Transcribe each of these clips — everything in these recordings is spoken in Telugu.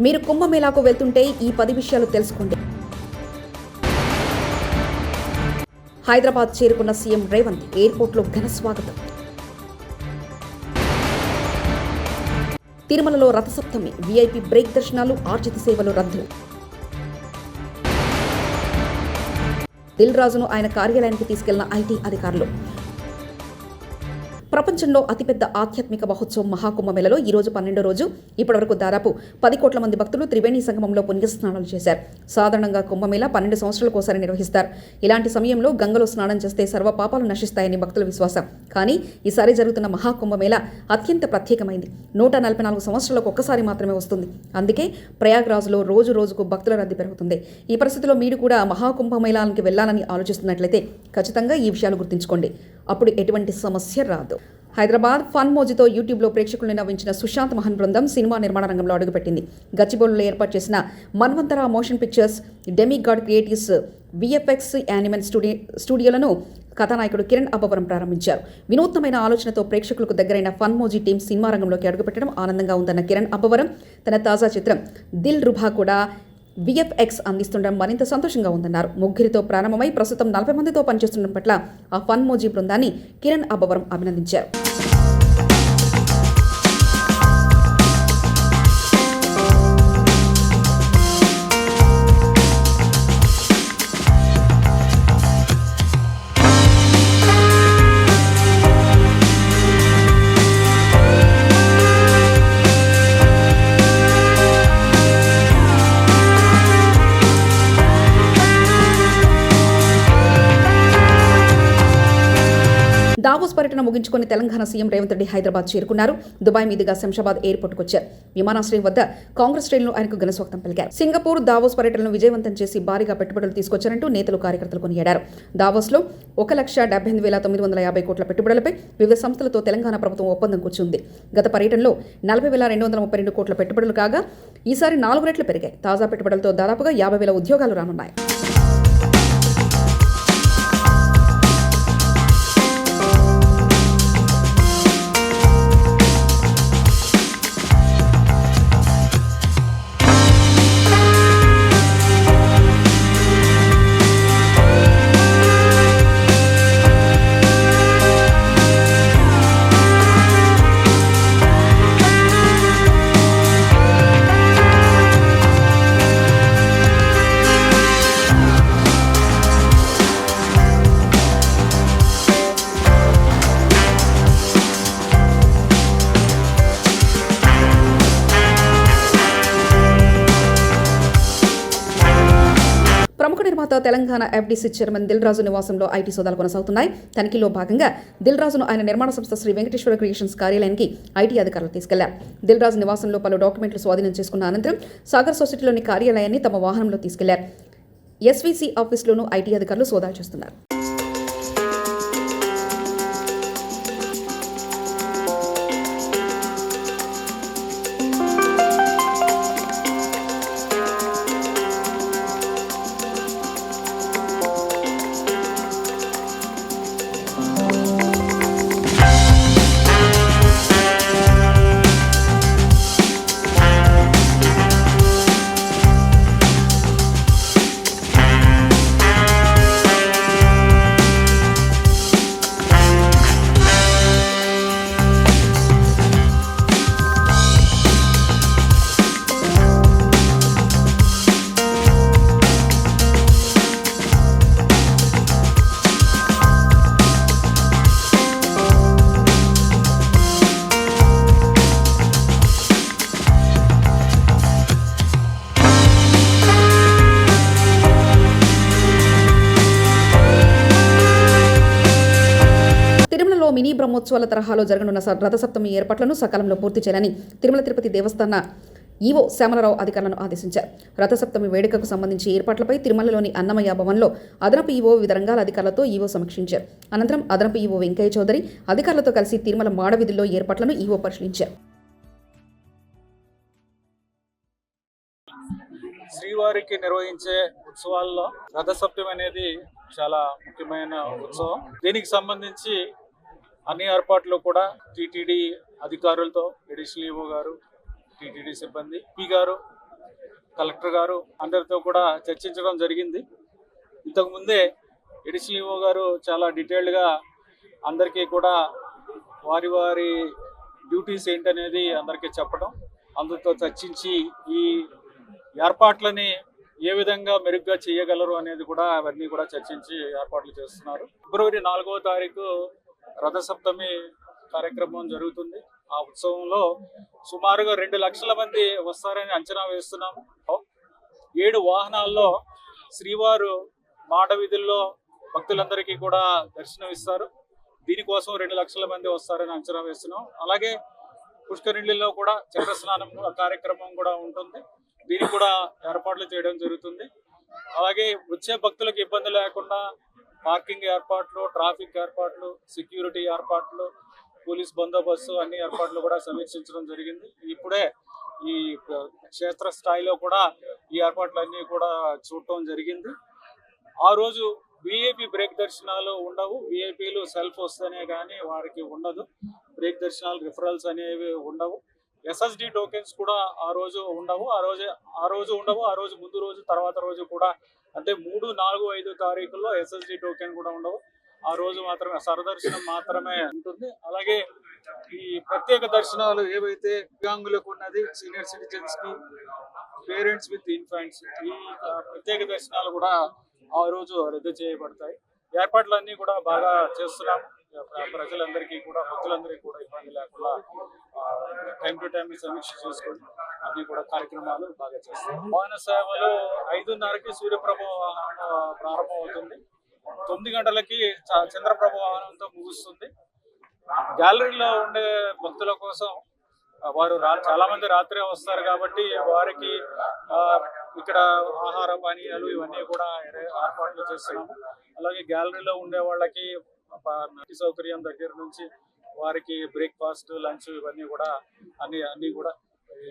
మీరు కుంభమేళాకు వెళ్తుంటే ఈ 10 విషయాలు తెలుసుకోండి. హైదరాబాద్ చేరుకున్న సీఎం రేవంత్, ఎయిర్పోర్ట్లో ఘన స్వాగతం. తిరుమలలో రథసప్తమి, వీఐపీ బ్రేక్ దర్శనాలు, ఆర్జిత సేవలు రద్దు. దిల్ రాజును ఆయన కార్యాలయానికి తీసుకెళ్లిన ఐటీ అధికారులు. ప్రపంచంలో అతిపెద్ద ఆధ్యాత్మిక మహోత్సవం మహాకుంభమేళలో ఈ రోజు 12వ రోజు. ఇప్పటివరకు దాదాపు 10 కోట్ల మంది భక్తులు త్రివేణి సంగమంలో పుణ్యస్నానాలు చేశారు. సాధారణంగా కుంభమేళ 12 సంవత్సరాలకోసారి నిర్వహిస్తారు. ఇలాంటి సమయంలో గంగలో స్నానం చేస్తే సర్వ పాపాలు నశిస్తాయని భక్తుల విశ్వాసం. కానీ ఈసారి జరుగుతున్న మహాకుంభమేళ అత్యంత ప్రత్యేకమైంది. 144 సంవత్సరాలకు ఒక్కసారి మాత్రమే వస్తుంది. అందుకే ప్రయాగ్రాజ్లో రోజు రోజుకు భక్తుల రద్దీ పెరుగుతుంది. ఈ పరిస్థితిలో మీరు కూడా మహాకుంభమేళానికి వెళ్లాలని ఆలోచిస్తున్నట్లయితే ఖచ్చితంగా ఈ విషయాలు గుర్తుంచుకోండి. అప్పుడు ఎటువంటి సమస్య రాదు. హైదరాబాద్ ఫన్ మోజీతో యూట్యూబ్లో ప్రేక్షకులను నవ్వించిన సుశాంత్ మహన్ బృందం సినిమా నిర్మాణ రంగంలో అడుగుపెట్టింది. గచ్చిబౌలిలో ఏర్పాటు చేసిన Manvantara Motion Pictures, Demigod Creatives VFX animal స్టూడియోలను కథానాయకుడు కిరణ్ అబ్బవరం ప్రారంభించారు. వినూత్నమైన ఆలోచనతో ప్రేక్షకులకు దగ్గరైన ఫన్ మోజీ టీం సినిమా రంగంలోకి అడుగుపెట్టడం ఆనందంగా ఉందన్న కిరణ్ అబ్బవరం తన తాజా చిత్రం దిల్ రుభా కూడా విఎఫ్ఎక్స్ అందిస్తుండడం మరింత సంతోషంగా ఉందన్నారు. ముగ్గురితో ప్రారంభమై ప్రస్తుతం 40 మందితో పనిచేస్తుండడం పట్ల ఆ ఫన్ మోజీ బృందాన్ని కిరణ్ అబ్బవరం అభినందించారు. దావోస్ పర్యటన ముగించుకుని తెలంగాణ సీఎం రేవంత్ రెడ్డి హైదరాబాద్ చేరుకున్నారు. దుబాయ్ మీదుగా శంషాబాద్ ఎయిర్పోర్ట్కు వచ్చారు. విమానాశ్రయం వద్ద కాంగ్రెస్ శ్రేణులు ఆయనకు ఘనస్వాగతం పలికారు. సింగపూర్ దావోస్ పర్యటనను విజయవంతం చేసి భారీగా పెట్టుబడులు తీసుకొచ్చారంటూ నేతలు కార్యకర్తలు కొనియాడారు. దావోస్లో 1,78,950 కోట్ల పెట్టుబడులపై వివిధ సంస్థలతో తెలంగాణ ప్రభుత్వం ఒప్పందం కూర్చుంది. గత పర్యటనలో 40,232 కోట్ల పెట్టుబడులు కాగా ఈసారి 4 రెట్లు పెరిగాయి. తాజా పెట్టుబడులతో దాదాపుగా 50,000 ఉద్యోగాలు రానున్నాయి. ప్రముఖ నిర్మాత తెలంగాణ ఎఫ్డీసీ చైర్మన్ దిల్ రాజు నివాసంలో ఐటీ సోదాలు కొనసాగుతున్నాయి. తనిఖీలో భాగంగా దిల్ రాజును ఆయన నిర్మాణ సంస్థ శ్రీ వెంకటేశ్వర క్రియేషన్స్ కార్యాలయానికి ఐటీ అధికారులు తీసుకెళ్లారు. దిల్ రాజు నివాసంలో పలు డాక్యుమెంట్లు స్వాధీనం చేసుకున్న అనంతరం సాగర్ సొసైటీలోని కార్యాలయాన్ని తమ వాహనంలో తీసుకెళ్లారు. ఎస్వీసీ ఆఫీసులోనూ ఐటీ అధికారులు సోదాలు చేస్తున్నారు. మినీ బ్రహ్మోత్సవాల తరహాలో జరగనున్న రథసప్తమి ఏర్పాట్లను సకాలంలో పూర్తి చేయాలని తిరుమల తిరుపతి దేవస్థాన ఈవో శ్యామలరావు అధికారులను ఆదేశించారు. రథసప్తమి వేడుకకు సంబంధించి ఏర్పాట్లపై తిరుమలలోని అన్నమయ్య భవన్లో అదనపు ఈవో వివిధ రంగాల అధికారులతో ఈవో సమీక్షించారు. అనంతరం అదనపు ఈవో వెంకయ్య చౌదరి అధికారులతో కలిసి తిరుమల మాడవీధుల్లో ఏర్పాట్లను ఈవో పరిశీలించారు. శ్రీవారికి నిర్వహించే ఉత్సవాల్లో రథసప్తమి అనేది చాలా ముఖ్యమైన ఉత్సవం. దీనికి సంబంధించి అన్ని ఏర్పాట్లు కూడా టీటీడీ అధికారులతో, అడిషనల్ ఈవో గారు, టీటీడీ సిబ్బంది, పి గారు, కలెక్టర్ గారు అందరితో కూడా చర్చించడం జరిగింది. ఇంతకు ముందే ఎడిషనల్ ఈఓ గారు చాలా డీటెయిల్డ్గా అందరికీ కూడా వారి వారి డ్యూటీస్ ఏంటనేది అందరికీ చెప్పడం, అందరితో చర్చించి ఈ ఏర్పాట్లని ఏ విధంగా మెరుగ్గా చేయగలరు అనేది కూడా అవన్నీ కూడా చర్చించి ఏర్పాట్లు చేస్తున్నారు. ఫిబ్రవరి 4వ తారీఖు రథసప్తమి కార్యక్రమం జరుగుతుంది. ఆ ఉత్సవంలో సుమారుగా 2 లక్షల మంది వస్తారని అంచనా వేస్తున్నాము. 7 వాహనాల్లో శ్రీవారు మాడ వీధుల్లో భక్తులందరికీ కూడా దర్శనం ఇస్తారు. దీనికోసం 2 లక్షల మంది వస్తారని అంచనా వేస్తున్నాం. అలాగే పుష్కరిణిలో కూడా చక్ర స్నానం కార్యక్రమం కూడా ఉంటుంది. దీనికి కూడా ఏర్పాట్లు చేయడం జరుగుతుంది. అలాగే వచ్చే భక్తులకు ఇబ్బంది లేకుండా పార్కింగ్ ఏర్పాట్లు, ట్రాఫిక్ ఏర్పాట్లు, సెక్యూరిటీ ఏర్పాట్లు, పోలీస్ బందోబస్తు అన్ని ఏర్పాట్లు కూడా సమీక్షించడం జరిగింది. ఇప్పుడే ఈ క్షేత్ర స్థాయిలో కూడా ఈ ఏర్పాట్లన్నీ కూడా చూడటం జరిగింది. ఆ రోజు విఐపి బ్రేక్ దర్శనాలు ఉండవు. విఐపీలు సెల్ఫ్ వస్తేనే కానీ వారికి ఉండదు. బ్రేక్ దర్శనాలు రిఫరల్స్ అనేవి ఉండవు. ఎస్ఎస్డి టోకెన్స్ కూడా ఆ రోజు ఉండవు. ఆ రోజు ముందు రోజు తర్వాత రోజు కూడా, అంటే 3, 4, 5 తారీఖుల్లో ఎస్ఎస్డి టోకెన్ కూడా ఉండవు. ఆ రోజు మాత్రమే సరదర్శనం మాత్రమే ఉంటుంది. అలాగే ఈ ప్రత్యేక దర్శనాలు ఏవైతే దివ్యాంగులకు ఉన్నది, సీనియర్ సిటిజన్స్ కి, పేరెంట్స్ విత్ ఇన్ఫాంట్స్, ఈ ప్రత్యేక దర్శనాలు కూడా ఆ రోజు రద్దు చేయబడతాయి. ఏర్పాట్లన్నీ కూడా బాగా చేస్తున్నాం. ప్రజలందరికీ కూడా, భక్తులందరికీ కూడా ఇబ్బంది లేకుండా టైం టు టైం సమీక్ష చేసుకొని అన్ని కూడా కార్యక్రమాలు బాగా చేస్తాం. వాహన సేవలు 5:30కి సూర్యప్రభ వాహనం ప్రారంభం అవుతుంది. 9 గంటలకి చంద్రప్రభ వాహనంతో ముగుస్తుంది. గ్యాలరీలో ఉండే భక్తుల కోసం వారు చాలా మంది రాత్రే వస్తారు కాబట్టి వారికి ఇక్కడ ఆహార పానీయాలు ఇవన్నీ కూడా ఏర్పాట్లు చేస్తున్నాము. అలాగే గ్యాలరీలో ఉండే వాళ్ళకి సౌకర్యం దగ్గర నుంచి వారికి బ్రేక్ఫాస్ట్, లంచ్ ఇవన్నీ కూడా అన్ని కూడా ఈ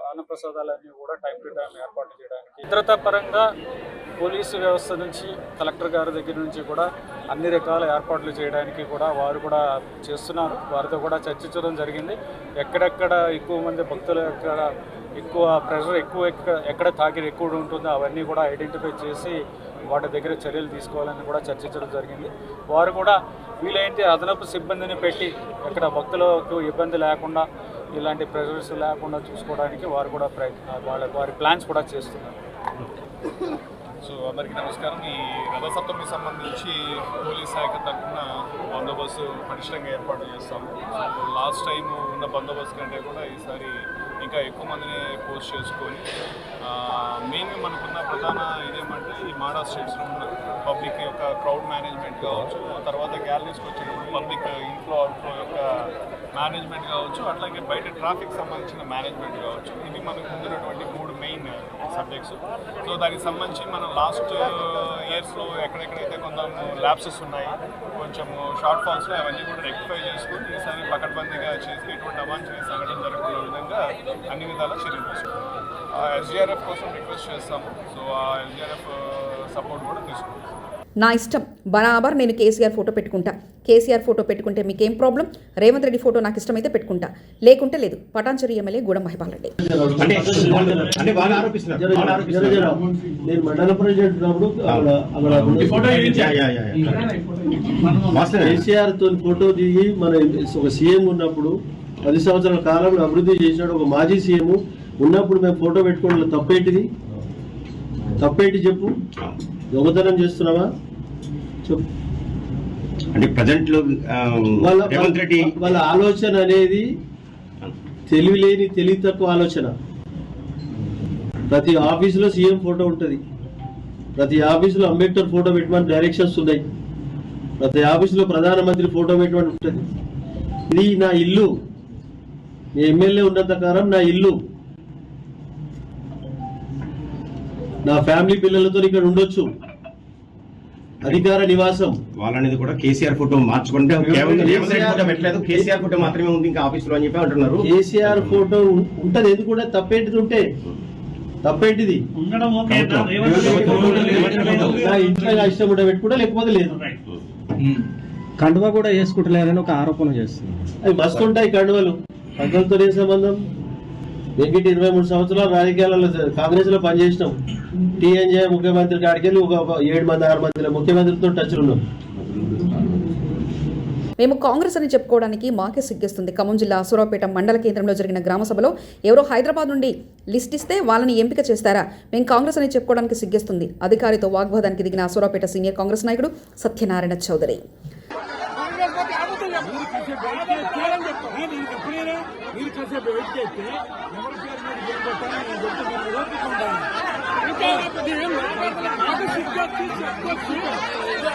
అన్నప్రసాదాలన్నీ కూడా టైం టు టైం ఏర్పాటు చేయడానికి, భద్రతా పరంగా పోలీసు వ్యవస్థ నుంచి, కలెక్టర్ గారి దగ్గర నుంచి కూడా అన్ని రకాల ఏర్పాట్లు చేయడానికి కూడా వారు కూడా చేస్తున్నారు. వారితో కూడా చర్చించడం జరిగింది. ఎక్కడెక్కడ ఎక్కువ మంది భక్తుల ఎక్కడ ఎక్కువ ప్రెషర్ ఎక్కడ తాకిడి ఎక్కువ ఉంటుందో అవన్నీ కూడా ఐడెంటిఫై చేసి వాటి దగ్గర చర్యలు తీసుకోవాలని కూడా చర్చించడం జరిగింది. వారు కూడా వీలైతే అదనపు సిబ్బందిని పెట్టి ఎక్కడ భక్తులకు ఇబ్బంది లేకుండా, ఇలాంటి ప్రెషర్స్ లేకుండా చూసుకోవడానికి వారు కూడా వారి ప్లాన్స్ కూడా చేస్తున్నారు. సో అందరికీ నమస్కారం. ఈ రథసప్తమికి సంబంధించి పోలీస్ శాఖ తరఫున బందోబస్తు పటిష్టంగా ఏర్పాటు చేస్తాము. లాస్ట్ టైం ఉన్న బందోబస్తు కంటే కూడా ఈసారి ఇంకా ఎక్కువ మందిని పోస్ట్ చేసుకొని మెయిన్గా మనకున్న ప్రధాన ఇదేమంటే ఈ మాడా స్ట్రీట్స్లో ఉన్న పబ్లిక్ యొక్క క్రౌడ్ మేనేజ్మెంట్ కావచ్చు, తర్వాత గ్యాలరీస్కి వచ్చినప్పుడు పబ్లిక్ ఇన్ఫ్లో అవుట్ఫ్లో యొక్క మేనేజ్మెంట్ కావచ్చు, అట్లాగే బయట ట్రాఫిక్ సంబంధించిన మేనేజ్మెంట్ కావచ్చు. ఇవి మనకు ఉన్నటువంటి 3 మెయిన్ సబ్జెక్ట్స్. సో దానికి సంబంధించి మనం లాస్ట్ ఇయర్స్లో ఎక్కడెక్కడైతే కొంత ల్యాప్సెస్ ఉన్నాయి, కొంచెం షార్ట్ ఫాల్స్లో అవన్నీ కూడా రెక్టిఫై చేసుకొని ఈసారి పకడ్బందీగా చేసి ఎటువంటి అవాంఛనీయ సంఘటన జరగకుండా విధంగా అన్ని విధాల చర్యలు తీసుకుంటాం. ఎస్జీఆర్ఎఫ్ కోసం రిక్వెస్ట్ చేస్తాము. సో ఆ ఎస్జీఆర్ఎఫ్ సపోర్ట్ కూడా తీసుకుంటాం. నా ఇష్టం, బరాబర్ నేను కేసీఆర్ ఫోటో పెట్టుకుంటా. కేసీఆర్ ఫోటో పెట్టుకుంటే మీకేం ప్రాబ్లం? రేవంత్ రెడ్డి ఫోటో నాకు ఇష్టమైతే పెట్టుకుంటా, లేకుంటే లేదు. పటాన్చెరు ఎమ్మెల్యే గూడెం మహిపాల్ రెడ్డి. నేను మండల ప్రెసిడెంట్ కేసీఆర్ తో ఫోటో దిగి మన ఒక సీఎం ఉన్నప్పుడు 10 సంవత్సరాల కాలంలో అభివృద్ధి చేసినాడు. ఒక మాజీ సీఎం ఉన్నప్పుడు మేము ఫోటో పెట్టుకోవడం తప్పేంటి చెప్పు? దొంగతనం చేస్తున్నావా చెప్పు. అంటే ప్రజెంట్ లో వాళ్ళ ఆలోచన అనేది తెలివి తక్కువ ఆలోచన. ప్రతి ఆఫీసులో సీఎం ఫోటో ఉంటుంది, ప్రతి ఆఫీసులో అంబేద్కర్ ఫోటో పెట్టమని డైరెక్షన్స్ ఉన్నాయి, ప్రతి ఆఫీసులో ప్రధానమంత్రి ఫోటో పెట్టమని ఉంటుంది. ఇది నా ఇల్లు, మీ ఎమ్మెల్యే ఉన్నంత కాలం నా ఇల్లు, నా ఫ్యామిలీ పిల్లలతో ఇక్కడ ఉండొచ్చు, అధికార నివాసం. వాళ్ళనేది కూడా కేసీఆర్ ఫోటో మార్చుకుంటే పెట్టలేదు, కేసీఆర్ ఫోటో మాత్రమే ఉంది ఇంకా ఆఫీసులో అని చెప్పి అంటున్నారు. కేసీఆర్ ఫోటో ఉంటది, ఎందుకు కూడా తప్పేంటిది ఉంటే తప్పేంటిది? నా ఇంట్లో ఇష్టం ఉంటే పెట్టుకుంటా, లేకపోతే లేదు. కండువా కూడా వేసుకుంటలేరని ఒక ఆరోపణ చేస్తుంది. అవి మస్తు ఉంటాయి కండువలు, కండువలతో ఏ సంబంధం? వెంకట 23 సంవత్సరాలు రాజకీయాలలో కాంగ్రెస్ లో పనిచేసినాం. టీఎన్జే ముఖ్యమంత్రి కాడికి వెళ్ళి ఒక 7 మంది 6 మంది ముఖ్యమంత్రితో టచ్లు ఉన్నాం. మేము కాంగ్రెస్ అని చెప్పుకోవడానికి మాకే సిగ్గేస్తుంది. ఖమ్మం జిల్లా సూరాపేట మండల కేంద్రంలో జరిగిన గ్రామ సభలో ఎవరో హైదరాబాద్ నుండి లిస్ట్ ఇస్తే వాళ్ళని ఎంపిక చేస్తారా? మేము కాంగ్రెస్ అని చెప్పుకోవడానికి సిగ్గేస్తుంది. అధికారితో వాగ్వాదానికి దిగిన సూరాపేట సీనియర్ కాంగ్రెస్ నాయకుడు సత్యనారాయణ చౌదరి.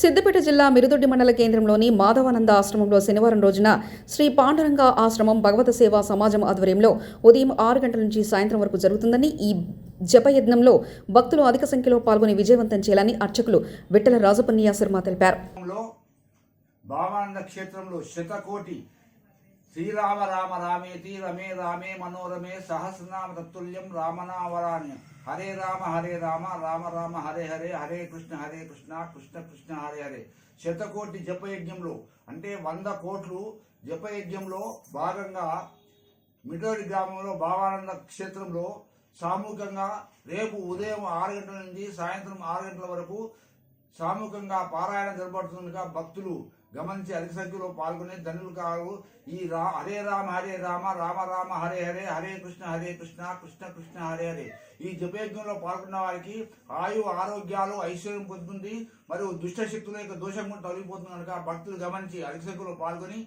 సిద్దిపేట జిల్లా మిరుదొడ్డి మండల కేంద్రంలోని మాధవానంద ఆశ్రమంలో శనివారం రోజున శ్రీ పాండురంగ ఆశ్రమం భగవత సేవా సమాజం ఆధ్వర్యంలో ఉదయం 6 గంటల నుంచి సాయంత్రం వరకు జరుగుతుందని, ఈ జపయజ్ఞంలో భక్తులు అధిక సంఖ్యలో పాల్గొని విజయవంతం చేయాలని అర్చకులు విఠల రాజపన్నియా శర్మ తెలిపారు. భావానంద క్షేత్రంలో శతకోటి శ్రీరామ రామ రామేతి రమే రామే మనోరమే సహస్రనామ తత్తుల్యం రామనావరాణ్యం హరే రామ రామ రామ హరే హరే హరే కృష్ణ కృష్ణ కృష్ణ హరే హరే. శతకోటి జపయజ్ఞంలో అంటే 100 కోట్లు జపయజ్ఞంలో భాగంగా మిటోడి గ్రామంలో భావానంద క్షేత్రంలో సామూహికంగా రేపు ఉదయం 6 గంటల నుంచి సాయంత్రం 6 గంటల వరకు సామూహికంగా పారాయణ జరపడుతుండగా భక్తులు గమనించి అధిక సంఖ్యలో పాల్గొని ధనులు కావు. ఈ హరే రామ రామ రామ హరే హరే హరే కృష్ణ కృష్ణ కృష్ణ హరే హరే. ఈ జపయజ్ఞంలో పాల్గొన్న వారికి ఆరోగ్యాలు ఐశ్వర్యం పొందుతుంది మరియు దుష్ట శక్తుల యొక్క దోషం కూడా తొలగిపోతుంది కనుక భక్తులు గమనించి అధిక సంఖ్యలో పాల్గొని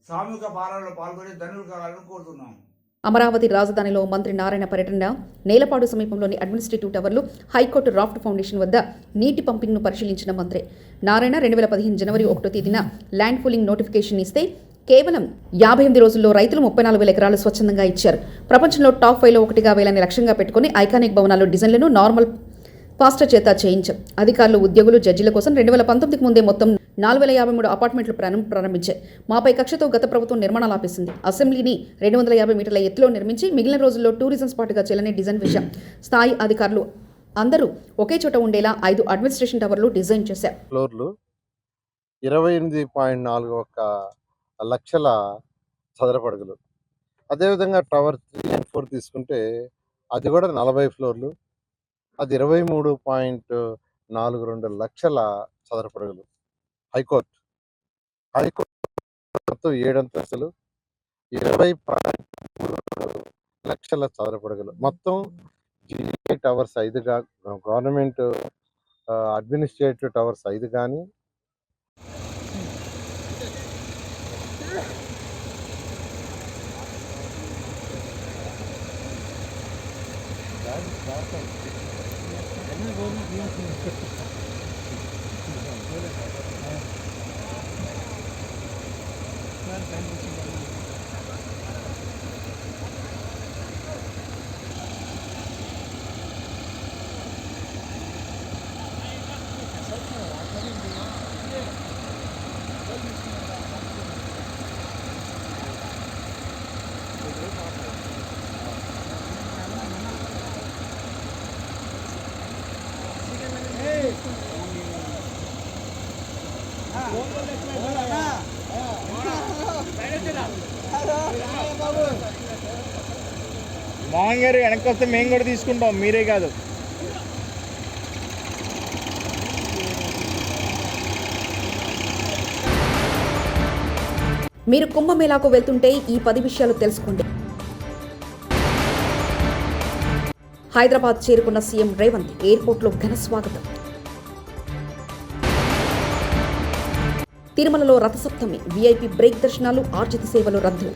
సామూహిక పారాయణలో పాల్గొని ధనులు కావాలని కోరుతున్నాం. అమరావతి రాజధానిలో మంత్రి నారాయణ పర్యటన. నేలపాడు సమీపంలోని అడ్మినిస్ట్రేటివ్ టవర్లు, హైకోర్టు రాఫ్ట్ ఫౌండేషన్ వద్ద నీటి పంపింగ్ను పరిశీలించిన మంత్రి నారాయణ 2015 జనవరి 1వ తేదీన ల్యాండ్ పూలింగ్ నోటిఫికేషన్ ఇస్తే కేవలం 58 రోజుల్లో రైతులు 34,000 ఎకరాలు స్వచ్ఛందంగా ఇచ్చారు. ప్రపంచంలో టాప్ 5లో ఒకటిగా వేలని లక్ష్యంగా పెట్టుకుని ఐకానిక్ భవనాల్లో డిజైన్లను నార్మల్ ఫాస్టర్ చేత చేయించాం. అధికారులు, ఉద్యోగులు, జడ్జీల కోసం 2019కి ముందే మొత్తం 4053 అపార్ట్మెంట్లు ప్రారంభించాయి. మాపై కక్షతో గత ప్రభుత్వం నిర్మాణాలు ఆపేసింది. అసెంబ్లీని 250 మీటర్ల ఎత్తులో నిర్మించి మిగిలిన రోజుల్లో టూరిజం స్పాట్గా చేయాలని డిజైన్ వేశాం. స్థాయి అధికారులు అందరూ ఒకే చోట ఉండేలా 5 అడ్మినిస్ట్రేషన్ టవర్లు డిజైన్ చేశారు. ఫ్లోర్లు 28.41 లక్షల చదరపడుగులు. అదేవిధంగా టవర్ 3 and 4 తీసుకుంటే అది కూడా 40 ఫ్లోర్లు, అది 23.42 లక్షల చదరపడుగులు. హైకోర్టు మొత్తం 7 అంతస్తులు 20.3 లక్షల చదరపడుగులు. మొత్తం జీఏ టవర్స్ 5గా, గవర్నమెంట్ అడ్మినిస్ట్రేటివ్ టవర్స్ 5 కానీ, మోహన్ గారు వెనక్కి వస్తే మేము కూడా తీసుకుంటాం, మీరే కాదు. మీరు కుంభమేళాకు వెళ్తుంటే ఈ 10 విషయాలు తెలుసుకోండి. హైదరాబాద్ చేరుకున్న సీఎం రేవంత్, ఎయిర్పోర్ట్లో ఘన స్వాగతం. తిరుమలలో రథసప్తమి, వీఐపీ బ్రేక్ దర్శనాలు, ఆర్జిత సేవలు రద్దు.